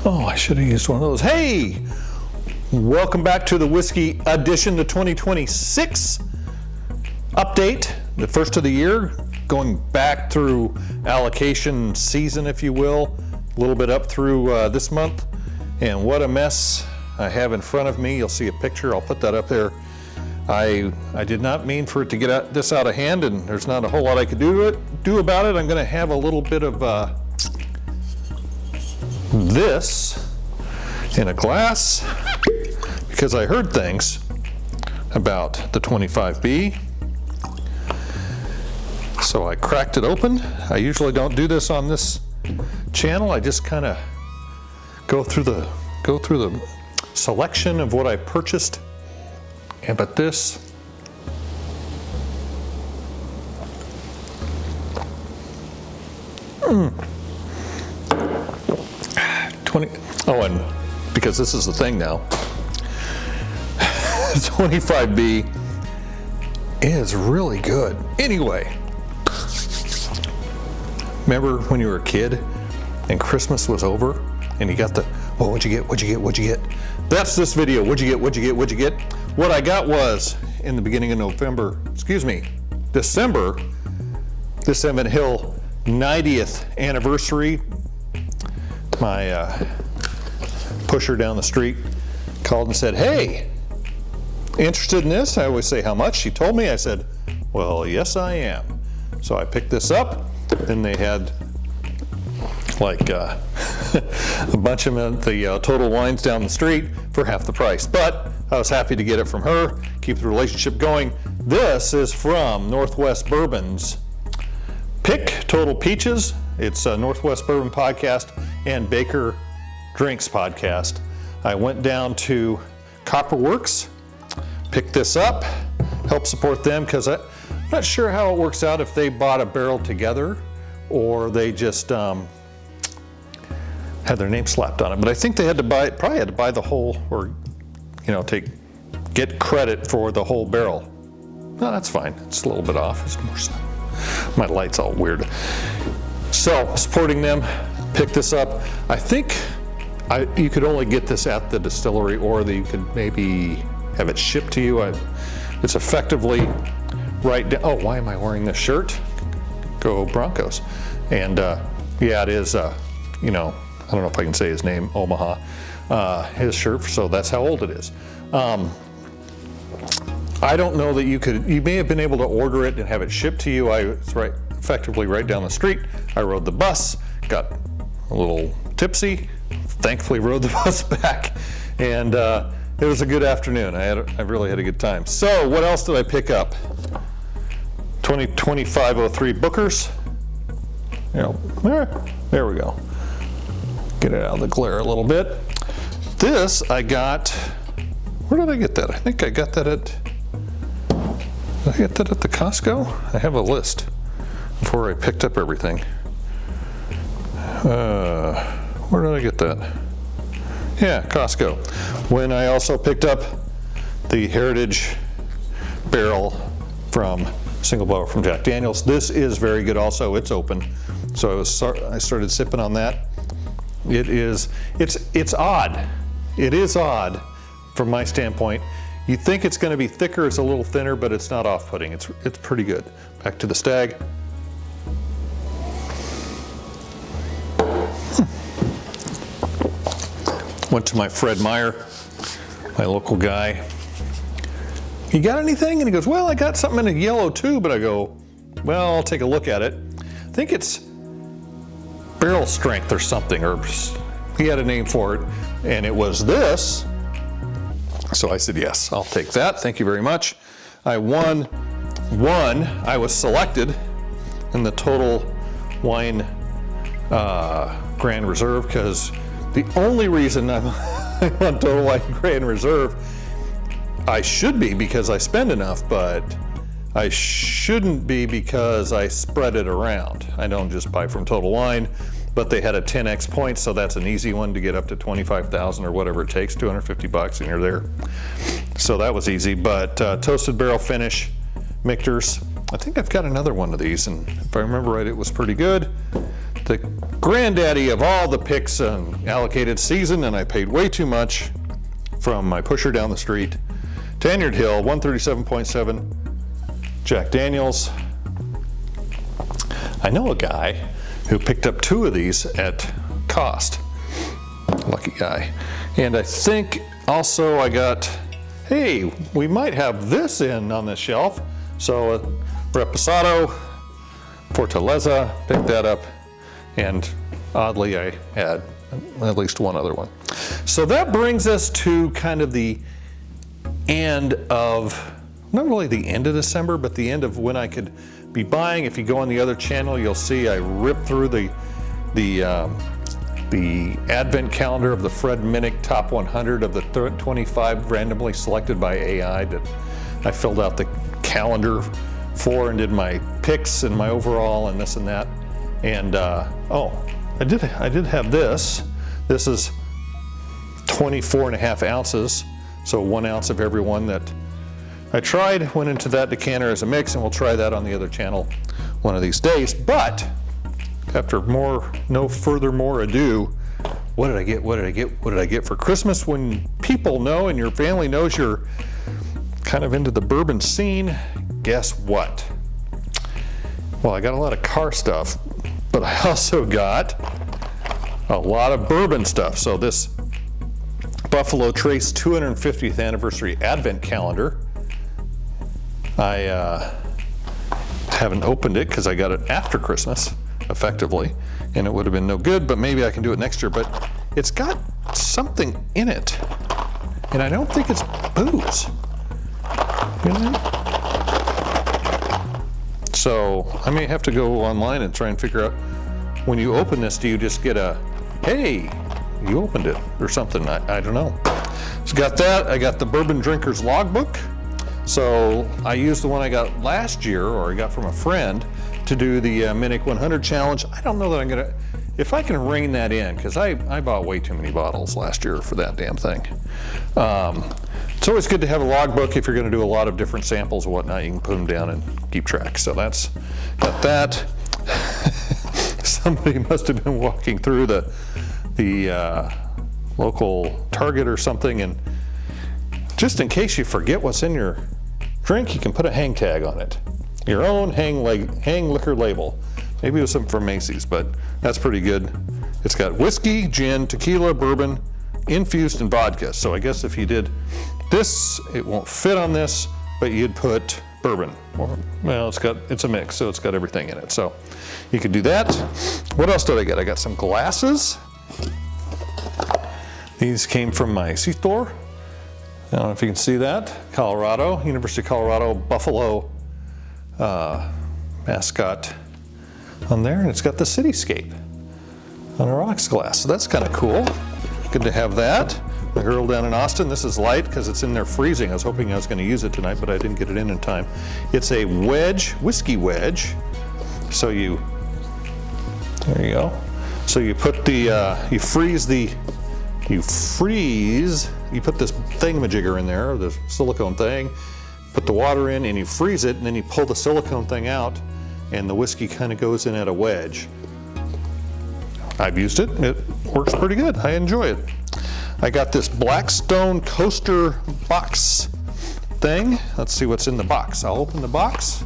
Oh, I should have used one of those. Hey, welcome back to the Whiskey Edition, the 2026 update, the first of the year, going back through allocation season, if you will, a little bit up through this month. And what a mess I have in front of me. You'll see a picture. I'll put that up there. I did not mean for it to get this out of hand, and there's not a whole lot I could do about it. I'm going to have a little bit of this in a glass because I heard things about the 25B. So I cracked it open. I usually don't do this on this channel. I just kind of go through the selection of what I purchased. Yeah, but this, oh, and because this is the thing now, 25B is really good. Anyway, remember when you were a kid and Christmas was over and you got the, well, what'd you get, what'd you get, what'd you get? That's this video. What'd you get, what'd you get, what'd you get? What I got was, in the beginning of December, this Emmett Hill 90th anniversary. My pusher down the street called and said, hey, interested in this? I always say, how much? She told me. I said, well, yes, I am. So I picked this up. Then they had like a bunch of them at the Total Wines down the street for half the price. But I was happy to get it from her, keep the relationship going. This is from Northwest Bourbon's Pick Total Peaches. It's a Northwest Bourbon podcast and Baker Drinks podcast. I went down to Copperworks, picked this up, help support them because I'm not sure how it works out if they bought a barrel together or they just had their name slapped on it. But I think they had to probably had to buy the whole, or get credit for the whole barrel. No, that's fine. It's a little bit off. It's more, my light's all weird. So supporting them, pick this up. I think you could only get this at the distillery, or you could maybe have it shipped to you. It's effectively right down. Oh, why am I wearing this shirt? Go Broncos. And yeah, it is, I don't know if I can say his name, Omaha, his shirt, so that's how old it is. I don't know that you may have been able to order it and have it shipped to you. It's effectively right down the street. I rode the bus, got a little tipsy, thankfully rode the bus back, and it was a good afternoon. I really had a good time. So what else did I pick up? 2503 Booker's. There we go. Get it out of the glare a little bit. This I got, where did I get that? I think I got that at the Costco? I have a list before I picked up everything. Where did I get that? Yeah, Costco. When I also picked up the Heritage barrel from single barrel from Jack Daniels. This is very good also. It's open. So I started sipping on that. It's odd. It is odd from my standpoint. You think it's going to be thicker, it's a little thinner, but it's not off-putting. It's pretty good. Back to the Stag. Went to my Fred Meyer, my local guy. You got anything? And he goes, well, I got something in a yellow tube. But I go, well, I'll take a look at it. I think it's barrel strength or something, or he had a name for it, and it was this. So I said, yes, I'll take that. Thank you very much. I won one. I was selected in the Total Wine Grand Reserve, because the only reason I'm on Total Wine Grand Reserve, I should be because I spend enough, but I shouldn't be because I spread it around. I don't just buy from Total Wine, but they had a 10x point, so that's an easy one to get up to 25,000 or whatever it takes, $250 and you're there. So that was easy, but toasted barrel finish, Michter's. I think I've got another one of these, and if I remember right, it was pretty good. the granddaddy of all the picks and allocated season, and I paid way too much from my pusher down the street. Tanyard Hill, 137.7 Jack Daniels. I know a guy who picked up 2 of these at cost. Lucky guy. And I think also I got, hey, we might have this in on this shelf. So Reposado, Fortaleza, picked that up. And oddly, I had at least one other one. So that brings us to kind of the end of, not really the end of December, but the end of when I could be buying. If you go on the other channel, you'll see I ripped through the advent calendar of the Fred Minnick top 100 of the 25 randomly selected by AI that I filled out the calendar for and did my picks and my overall and this and that. And oh, I did have this. This is 24.5 ounces, so 1 ounce of every one that I tried went into that decanter as a mix, and we'll try that on the other channel one of these days. But after no further more ado, what did I get? What did I get? What did I get for Christmas? When people know and your family knows you're kind of into the bourbon scene, guess what? Well, I got a lot of car stuff, but I also got a lot of bourbon stuff. So this Buffalo Trace 250th anniversary advent calendar, I haven't opened it because I got it after Christmas, effectively, and it would have been no good, but maybe I can do it next year. But it's got something in it, and I don't think it's booze. You know? So I may have to go online and try and figure out, when you open this, do you just get a, hey, you opened it, or something? I don't know. So got that. I got the Bourbon Drinker's Logbook. So I used the one I got last year, or I got from a friend, to do the Minnick 100 challenge. I don't know that I'm gonna, if I can rein that in, because I bought way too many bottles last year for that damn thing. It's always good to have a logbook if you're gonna do a lot of different samples and whatnot. You can put them down and keep track. So that's, got that. Somebody must have been walking through the local Target or something, and just in case you forget what's in your drink, you can put a hang tag on it. Your own hang liquor label. Maybe it was something from Macy's, but that's pretty good. It's got whiskey, gin, tequila, bourbon, infused, and vodka. So I guess if you did this, it won't fit on this, but you'd put bourbon. Well, it's a mix, so it's got everything in it. So you could do that. What else did I get? I got some glasses. These came from my C-store. I don't know if you can see that. Colorado, University of Colorado Buffalo mascot on there, and it's got the cityscape on a rocks glass. So that's kind of cool. Good to have that. My girl down in Austin, this is light because it's in there freezing. I was hoping I was going to use it tonight, but I didn't get it in time. It's a wedge, whiskey wedge. So there you go. So you put you put this thingamajigger in there, the silicone thing, put the water in, and you freeze it, and then you pull the silicone thing out, and the whiskey kind of goes in at a wedge. I've used it. It works pretty good. I enjoy it. I got this Blackstone coaster box thing. Let's see what's in the box. I'll open the box.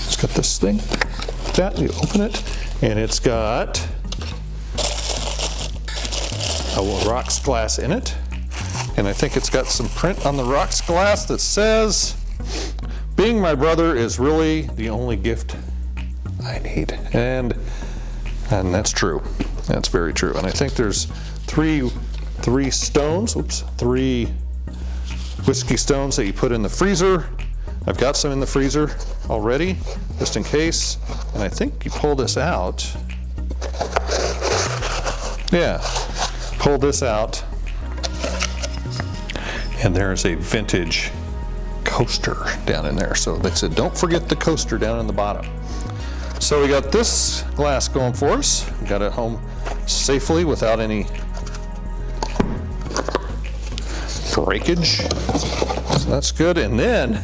It's got this thing. That, you open it, and it's got a rocks glass in it. And I think it's got some print on the rocks glass that says, "Being my brother is really the only gift I need." And that's true. That's very true. And I think there's three whiskey stones that you put in the freezer. I've got some in the freezer already, just in case. And I think you pull this out. Yeah, pull this out. And there's a vintage coaster down in there. So they said, don't forget the coaster down in the bottom. So we got this glass going for us. We got it home safely without any breakage. So that's good. And then,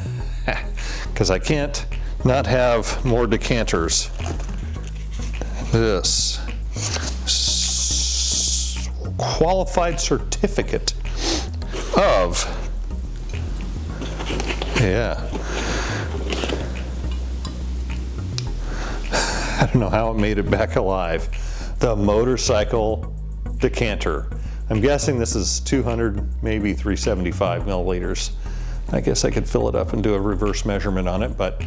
because I can't not have more decanters. This qualified certificate of, yeah. I don't know how it made it back alive. The motorcycle decanter. I'm guessing this is 200, maybe 375 milliliters. I guess I could fill it up and do a reverse measurement on it, but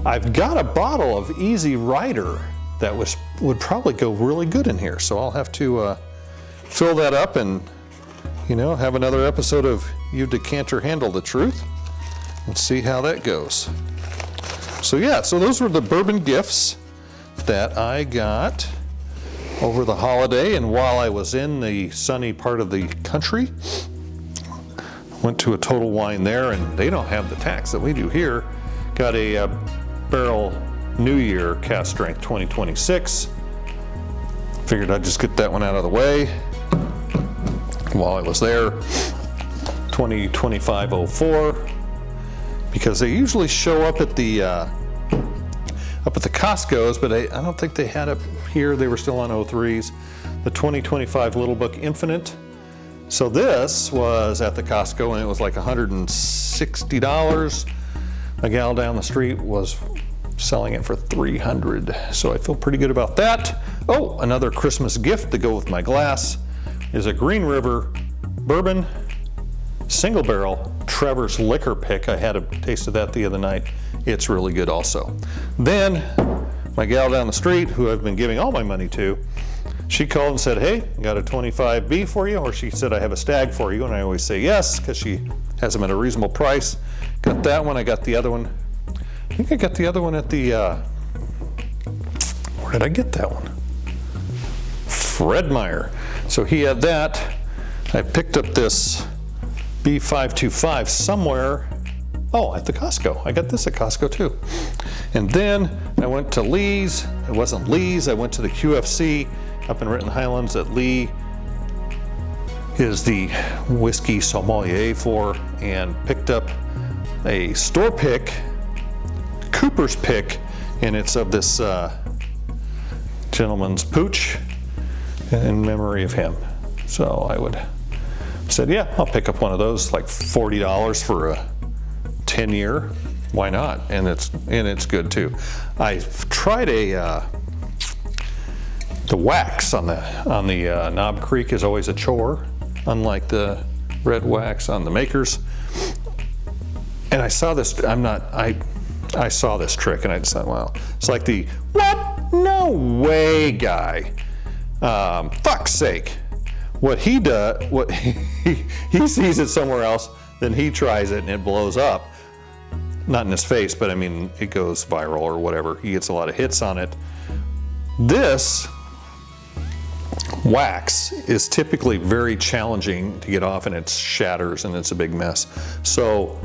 I've got a bottle of Easy Rider that would probably go really good in here. So I'll have to fill that up and, you know, have another episode of You Decanter Handle the Truth and see how that goes. So yeah, so those were the bourbon gifts that I got over the holiday, and while I was in the sunny part of the country, went to a Total Wine there, and they don't have the tax that we do here. Got a barrel New Year cast strength 2026. Figured I'd just get that one out of the way while I was there. 2025-04, because they usually show up at the Costco's, but I don't think they had it here. They were still on 03s. The 2025 Little Book Infinite. So this was at the Costco, and it was like $160. A gal down the street was selling it for $300. So I feel pretty good about that. Oh, another Christmas gift to go with my glass is a Green River Bourbon single barrel Trevor's Liquor Pick. I had a taste of that the other night. It's really good also. Then my gal down the street, who I've been giving all my money to, she called and said, hey, I got a 25B for you, or she said, I have a Stag for you, and I always say yes, because she has them at a reasonable price. Got that one, I got the other one. I think I got the other one at the, where did I get that one? Fred Meyer. So he had that. I picked up this B525 somewhere. Oh, at the Costco. I got this at Costco too. And then I went to Lee's. It wasn't Lee's. I went to the QFC up in Renton Highlands that Lee is the whiskey sommelier for, and picked up a store pick, Cooper's pick, and it's of this gentleman's pooch in memory of him. So I said, yeah, I'll pick up one of those, like $40 for a 10-year. Why not? And it's good too. I've tried the wax on the Knob Creek is always a chore, unlike the red wax on the Makers. And I saw this. I saw this trick, and I just thought, wow, it's like the what? No way, guy. Fuck's sake. What he does, he sees it somewhere else, then he tries it and it blows up. Not in his face, but I mean, it goes viral or whatever. He gets a lot of hits on it. This wax is typically very challenging to get off, and it shatters and it's a big mess. So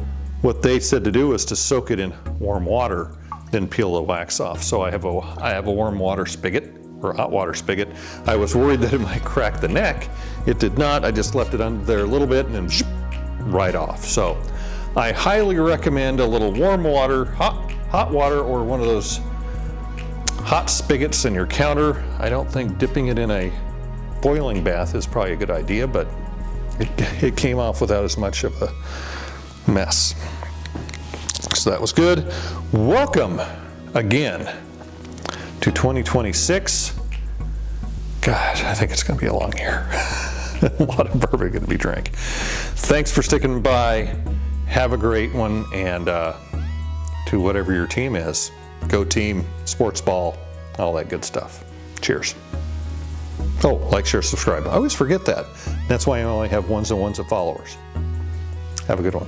what they said to do is to soak it in warm water, then peel the wax off. So I have a warm water spigot, or hot water spigot. I was worried that it might crack the neck. It did not. I just left it under there a little bit and then right off. So I highly recommend a little warm water, hot water, or one of those hot spigots in your counter. I don't think dipping it in a boiling bath is probably a good idea, but it came off without as much of a mess. So that was good. Welcome again to 2026. God, I think it's going to be a long year. A lot of bourbon going to be drank. Thanks for sticking by. Have a great one, and to whatever your team is, go team, sports ball, all that good stuff. Cheers. Oh, like, share, subscribe. I always forget that. That's why I only have ones and ones of followers. Have a good one.